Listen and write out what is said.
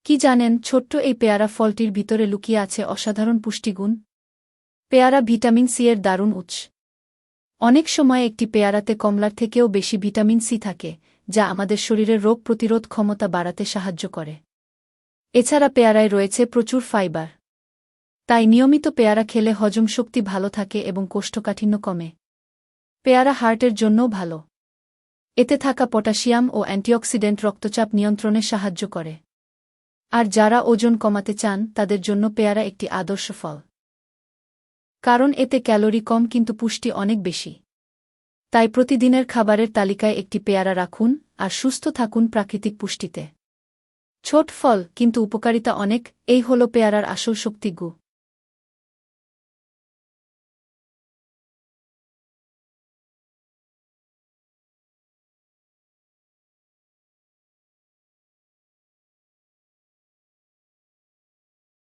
কি জানেন, ছোট্ট এই পেয়ারা ফলটির ভিতরে লুকিয়ে আছে অসাধারণ পুষ্টিগুণ। পেয়ারা ভিটামিন সি এর দারুণ উৎস। অনেক সময় একটি পেয়ারাতে কমলার থেকেও বেশি ভিটামিন সি থাকে, যা আমাদের শরীরের রোগ প্রতিরোধ ক্ষমতা বাড়াতে সাহায্য করে। এছাড়া পেয়ারায় রয়েছে প্রচুর ফাইবার। তাই নিয়মিত পেয়ারা খেলে হজম শক্তি ভালো থাকে এবং কোষ্ঠকাঠিন্য কমে। পেয়ারা হার্টের জন্যও ভালো। এতে থাকা পটাশিয়াম ও অ্যান্টিঅক্সিডেন্ট রক্তচাপ নিয়ন্ত্রণে সাহায্য করে। আর যারা ওজন কমাতে চান তাদের জন্য পেয়ারা একটি আদর্শ ফল। কারণ এতে ক্যালোরি কম কিন্তু পুষ্টি অনেক বেশি। তাই প্রতিদিনের খাবারের তালিকায় একটি পেয়ারা রাখুন আর সুস্থ থাকুন প্রাকৃতিক পুষ্টিতে। ছোট ফল কিন্তু উপকারিতা অনেক, এই হল পেয়ারার আসল শক্তিগু।